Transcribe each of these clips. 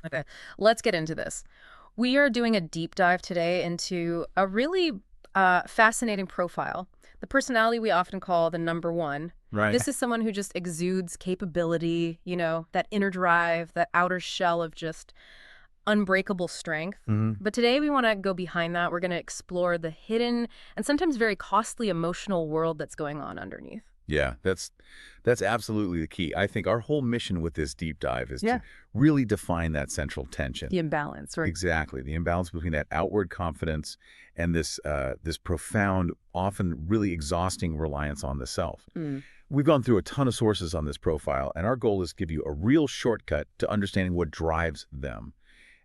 Okay, let's get into this. We are doing a deep dive today into a really fascinating profile. The personality we often call the number one. Right. This is someone who just exudes capability, that inner drive, that outer shell of just unbreakable strength. hmm But today we want to go behind that. We're going to explore the hidden and sometimes very costly emotional world that's going on underneath. Yeah, that's absolutely the key. I think our whole mission with this deep dive is to Yeah. really define that central tension. The imbalance, right? Exactly, the imbalance between that outward confidence and this profound, often really exhausting reliance on the self. Mm. We've gone through a ton of sources on this profile, and our goal is to give you a real shortcut to understanding what drives them,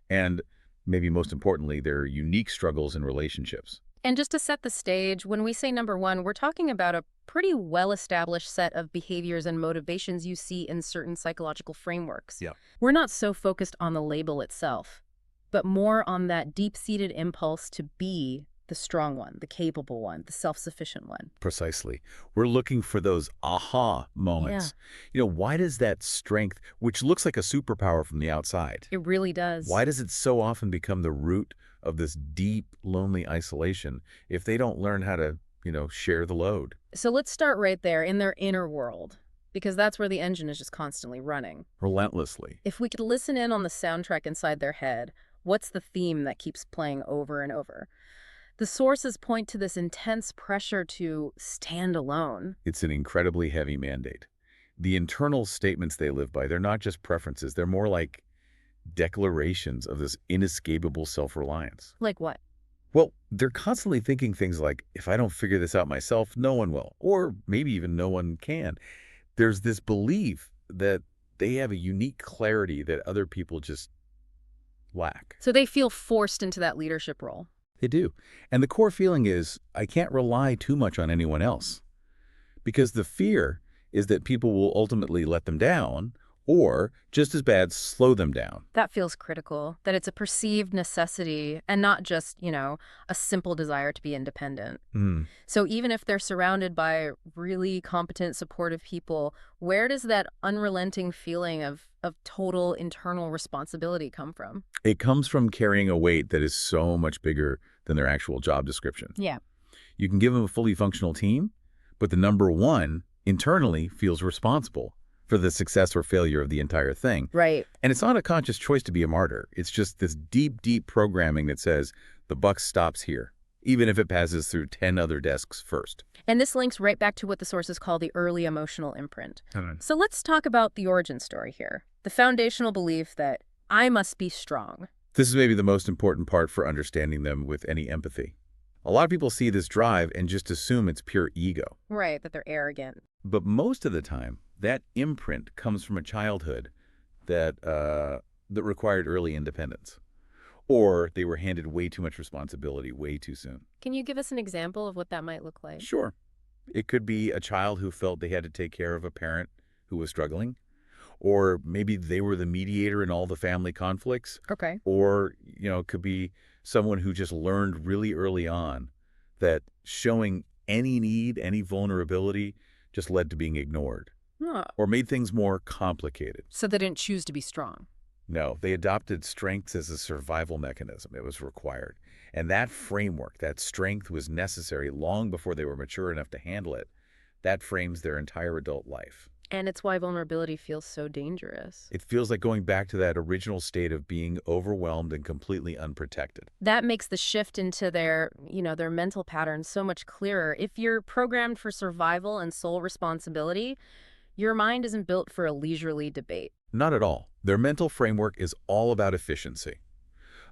and maybe most importantly, their unique struggles in relationships. And just to set the stage, when we say number one, we're talking about a pretty well-established set of behaviors and motivations you see in certain psychological frameworks. Yeah. We're not so focused on the label itself, but more on that deep-seated impulse to be the strong one, the capable one, the self-sufficient one. Precisely. We're looking for those aha Yeah, moments. Why does that strength, which looks like a superpower from the outside, it really does. why does it so often become the root of this deep, lonely isolation if they don't learn how to, share the load So let's start right there in their inner world, because that's where the engine is just constantly running. relentlessly? If we could listen in on the soundtrack inside their head, what's the theme that keeps playing over and over? The sources point to this intense pressure to stand alone. It's an incredibly heavy mandate. The internal statements they live by, they're not just preferences, they're more like declarations of this inescapable self-reliance. Like what? Well, they're constantly thinking things like, if I don't figure this out myself, no one will, or maybe even no one can. There's this belief that they have a unique clarity that other people just lack. So they feel forced into that leadership role. They do. And the core feeling is, I can't rely too much on anyone else. Because the fear is that people will ultimately let them down, or just as bad, slow them down. That feels critical, that it's a perceived necessity and not just, a simple desire to be independent. Hmm. So even if they're surrounded by really competent, supportive people, where does that unrelenting feeling of total internal responsibility come from? It comes from carrying a weight that is so much bigger than their actual job description. Yeah. You can give them a fully functional team, but the number one internally feels responsible for the success or failure of the entire thing. Right. And it's not a conscious choice to be a martyr. It's just this deep, deep programming that says the buck stops here, even if it passes through 10 other desks first. And this links right back to what the sources call the early emotional imprint. Alright. So let's talk about the origin story here. The foundational belief that I must be strong. This is maybe the most important part for understanding them with any empathy. A lot of people see this drive and just assume it's pure ego. Right, that they're arrogant. But most of the time, that imprint comes from a childhood that required early independence. Or they were handed way too much responsibility way too soon. Can you give us an example of what that might look like? Sure. It could be a child who felt they had to take care of a parent who was struggling, or maybe they were the mediator in all the family conflicts, Okay. or, it could be someone who just learned really early on that showing any need, any vulnerability just led to being ignored Huh. or made things more complicated. So they didn't choose to be strong. No, they adopted strength as a survival mechanism. It was required. And that framework, that strength was necessary long before they were mature enough to handle it. That frames their entire adult life. And it's why vulnerability feels so dangerous. It feels like going back to that original state of being overwhelmed and completely unprotected. That makes the shift into their mental patterns so much clearer. If you're programmed for survival and sole responsibility, your mind isn't built for a leisurely debate. Not at all. Their mental framework is all about efficiency.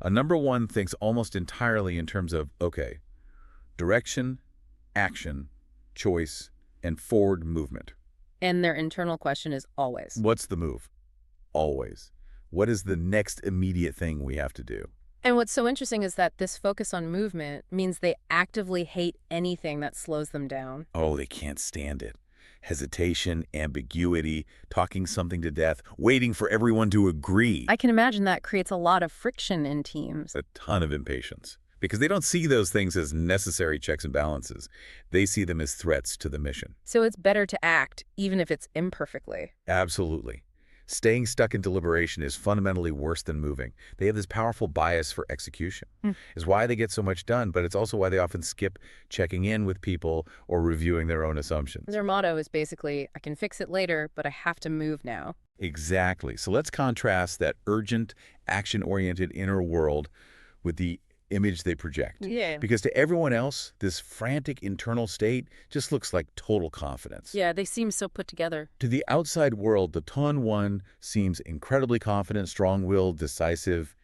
A number one thinks almost entirely in terms of, okay, direction, action, choice, and forward movement. And their internal question is always, What's the move? Always. What is the next immediate thing we have to do? and what's so interesting is that this focus on movement means they actively hate anything that slows them down. Oh, they can't stand it. Hesitation, ambiguity, talking something to death, waiting for everyone to agree. I can imagine that creates a lot of friction in teams. A ton of impatience. Because they don't see those things as necessary checks and balances. They see them as threats to the mission. So it's better to act, even if it's imperfectly. Absolutely. Staying stuck in deliberation is fundamentally worse than moving. They have this powerful bias for execution. Mm. It's why they get so much done, but it's also why they often skip checking in with people or reviewing their own assumptions. Their motto is basically, I can fix it later, but I have to move now. Exactly. So let's contrast that urgent, action-oriented inner world with the image they project. Yeah. Because to everyone else, this frantic internal state just looks like total confidence. Yeah, they seem so put together. To the outside world, the Tone One seems incredibly confident, strong-willed, decisive,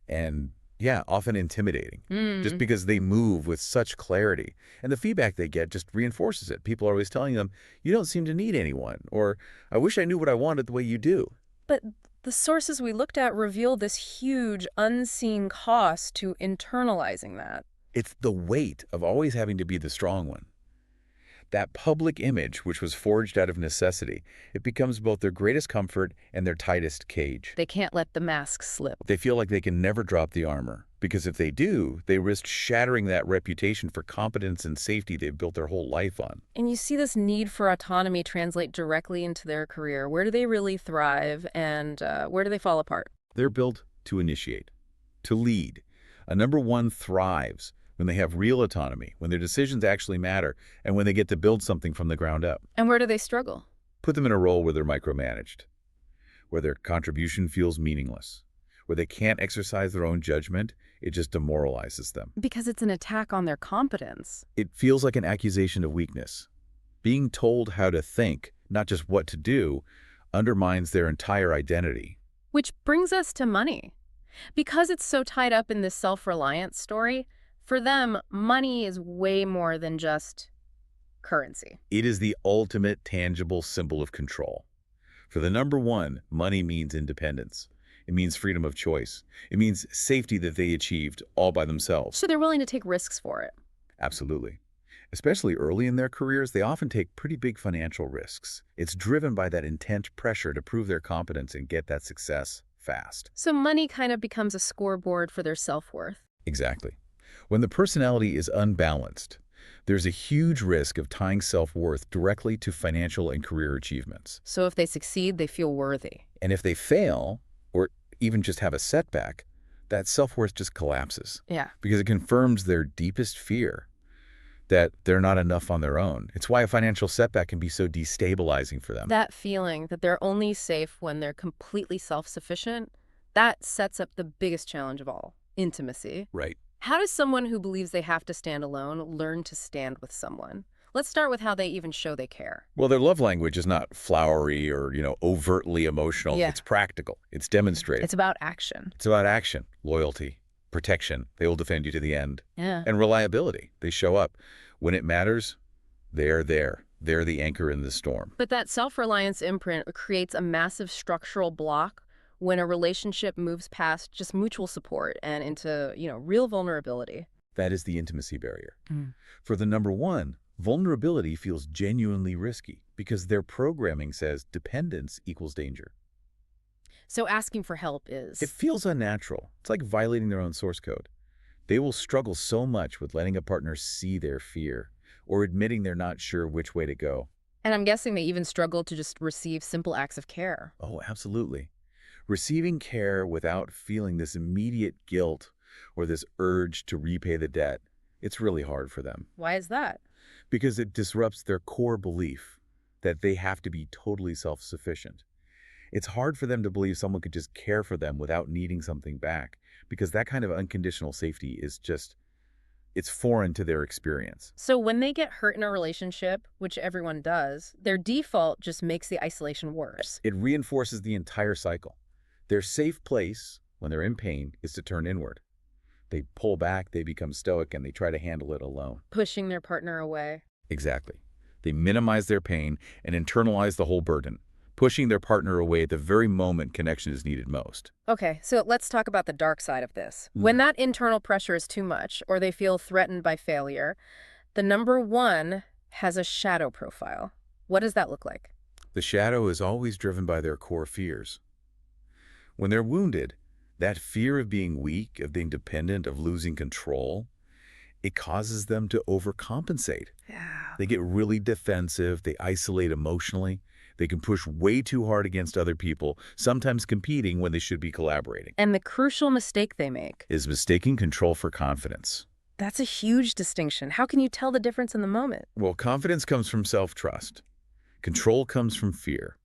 and yeah, often intimidating. Just because they move with such clarity. And the feedback they get just reinforces it. People are always telling them, you don't seem to need anyone, or I wish I knew what I wanted the way you do. But the sources we looked at reveal this huge, unseen cost to internalizing that. It's the weight of always having to be the strong one. That public image, which was forged out of necessity, it becomes both their greatest comfort and their tightest cage. They can't let the mask slip. They feel like they can never drop the armor, because if they do, they risk shattering that reputation for competence and safety they've built their whole life on. And you see this need for autonomy translate directly into their career. Where do they really thrive, and where do they fall apart? They're built to initiate, to lead. A number one thrives when they have real autonomy, when their decisions actually matter, and when they get to build something from the ground up. And where do they struggle? Put them in a role where they're micromanaged, where their contribution feels meaningless, where they can't exercise their own judgment. It just demoralizes them. Because it's an attack on their competence. It feels like an accusation of weakness. Being told how to think, not just what to do, undermines their entire identity. Which brings us to money. Because it's so tied up in this self-reliance story, for them, money is way more than just currency. It is the ultimate tangible symbol of control. For the number one, money means independence. It means freedom of choice. It means safety that they achieved all by themselves. So they're willing to take risks for it. Absolutely. Especially early in their careers, they often take pretty big financial risks. It's driven by that intense pressure to prove their competence and get that success fast. So money kind of becomes a scoreboard for their self-worth. Exactly. When the personality is unbalanced, there's a huge risk of tying self-worth directly to financial and career achievements. So if they succeed, they feel worthy. And if they fail, or even just have a setback, that self-worth just collapses. Yeah. Because it confirms their deepest fear, that they're not enough on their own. It's why a financial setback can be so destabilizing for them. That feeling that they're only safe when they're completely self-sufficient, that sets up the biggest challenge of all, intimacy. Right. How does someone who believes they have to stand alone learn to stand with someone? Let's start with how they even show they care. Well, their love language is not flowery or, overtly emotional. Yeah. It's practical. It's demonstrated. It's about action. It's about action, loyalty, protection. They will defend you to the end. Yeah. And reliability. They show up. When it matters, they're there. They're the anchor in the storm. But that self-reliance imprint creates a massive structural block when a relationship moves past just mutual support and into, real vulnerability. That is the intimacy barrier. Mm. For the number one, vulnerability feels genuinely risky because their programming says dependence equals danger. So asking for help is... It feels unnatural. It's like violating their own source code. They will struggle so much with letting a partner see their fear or admitting they're not sure which way to go. And I'm guessing they even struggle to just receive simple acts of care. Oh, absolutely. Receiving care without feeling this immediate guilt or this urge to repay the debt, it's really hard for them. Why is that? Because it disrupts their core belief that they have to be totally self-sufficient. It's hard for them to believe someone could just care for them without needing something back, because that kind of unconditional safety is just, it's foreign to their experience. So when they get hurt in a relationship, which everyone does, their default just makes the isolation worse. It reinforces the entire cycle. Their safe place, when they're in pain, is to turn inward. They pull back, they become stoic, and they try to handle it alone. Pushing their partner away. Exactly. They minimize their pain and internalize the whole burden, pushing their partner away at the very moment connection is needed most. Okay, so let's talk about the dark side of this. When that internal pressure is too much, or they feel threatened by failure, the number one has a shadow profile. What does that look like? The shadow is always driven by their core fears. When they're wounded, that fear of being weak, of being dependent, of losing control, it causes them to overcompensate. Yeah. They get really defensive, they isolate emotionally, They can push way too hard against other people, sometimes competing when they should be collaborating. And the crucial mistake they make. Is mistaking control for confidence. That's a huge distinction. How can you tell the difference in the moment? Well, confidence comes from self-trust. Control comes from fear.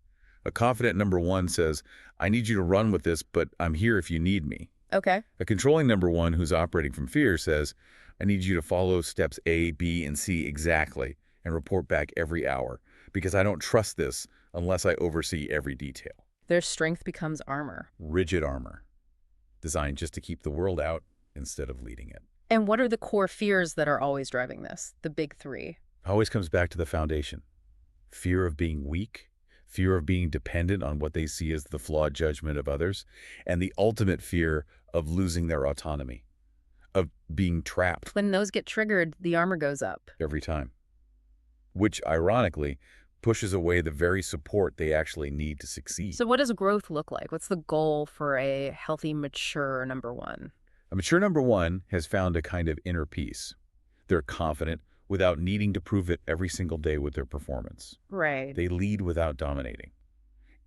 A confident number one says, I need you to run with this, but I'm here if you need me. Okay. A controlling number one who's operating from fear says, I need you to follow steps A, B, and C exactly and report back every hour because I don't trust this unless I oversee every detail. Their strength becomes armor. Rigid armor, designed just to keep the world out instead of leading it. And what are the core fears that are always driving this? The big three. Always comes back to the foundation. Fear of being weak, fear of being dependent on what they see as the flawed judgment of others, and the ultimate fear of losing their autonomy, of being trapped When those get triggered, the armor goes up. every time. Which, ironically, pushes away the very support they actually need to succeed. So what does growth look like? What's the goal for a healthy, mature number one? A mature number one has found a kind of inner peace. They're confident without needing to prove it every single day with their performance. Right. They lead without dominating.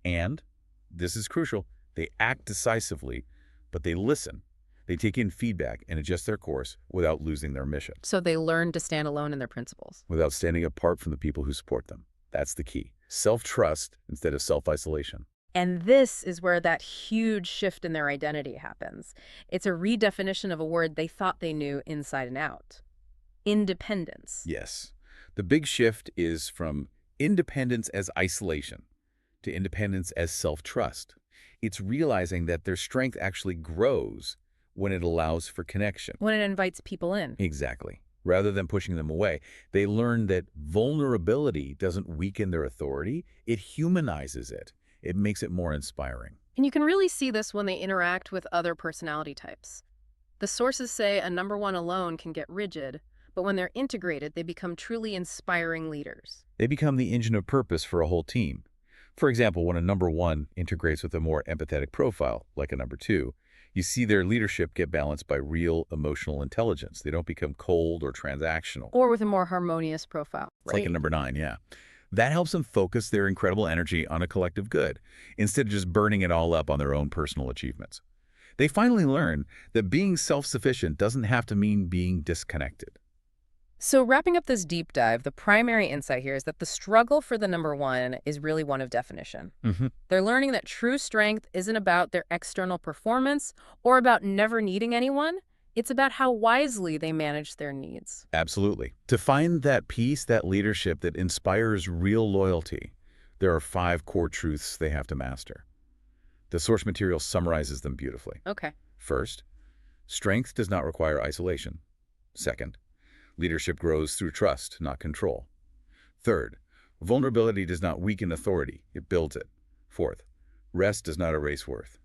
And, this is crucial, they act decisively, but they listen. They take in feedback and adjust their course without losing their mission, So they learn to stand alone in their principles. without standing apart from the people who support them. That's the key. Self-trust instead of self-isolation. And this is where that huge shift in their identity happens. It's a redefinition of a word they thought they knew inside and out. Independence. Yes. The big shift is from independence as isolation to independence as self-trust. It's realizing that their strength actually grows when it allows for connection. When it invites people in. Exactly. Rather than pushing them away, they learn that vulnerability doesn't weaken their authority, it humanizes it. It makes it more inspiring. And you can really see this when they interact with other personality types. The sources say a number one alone can get rigid, but when they're integrated, they become truly inspiring leaders. They become the engine of purpose for a whole team. For example, when a number one integrates with a more empathetic profile, like a number two, you see their leadership get balanced by real emotional intelligence. They don't become cold or transactional. Or with a more harmonious profile. It's like a number nine, yeah. That helps them focus their incredible energy on a collective good, instead of just burning it all up on their own personal achievements. They finally learn that being self-sufficient doesn't have to mean being disconnected. So wrapping up this deep dive, the primary insight here is that the struggle for the number one is really one of definition. They're learning that true strength isn't about their external performance or about never needing anyone. It's about how wisely they manage their needs. Absolutely. To find that peace, that leadership that inspires real loyalty, there are 5 core truths they have to master. The source material summarizes them beautifully. Okay. First, strength does not require isolation. Second, leadership grows through trust, not control. Third, vulnerability does not weaken authority, it builds it. Fourth, rest does not erase worth.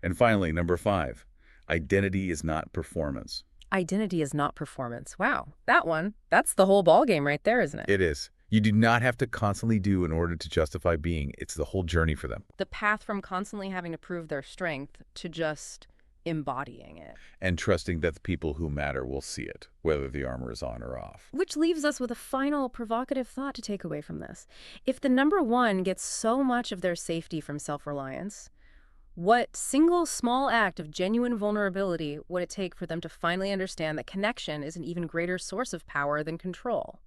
And finally, number 5, identity is not performance. Identity is not performance. Wow. That's the whole ballgame right there, isn't it? It is. You do not have to constantly do in order to justify being. It's the whole journey for them. The path from constantly having to prove their strength to just embodying it. And trusting that the people who matter will see it, whether the armor is on or off. Which leaves us with a final provocative thought to take away from this. If the number one gets so much of their safety from self-reliance, what single small act of genuine vulnerability would it take for them to finally understand that connection is an even greater source of power than control?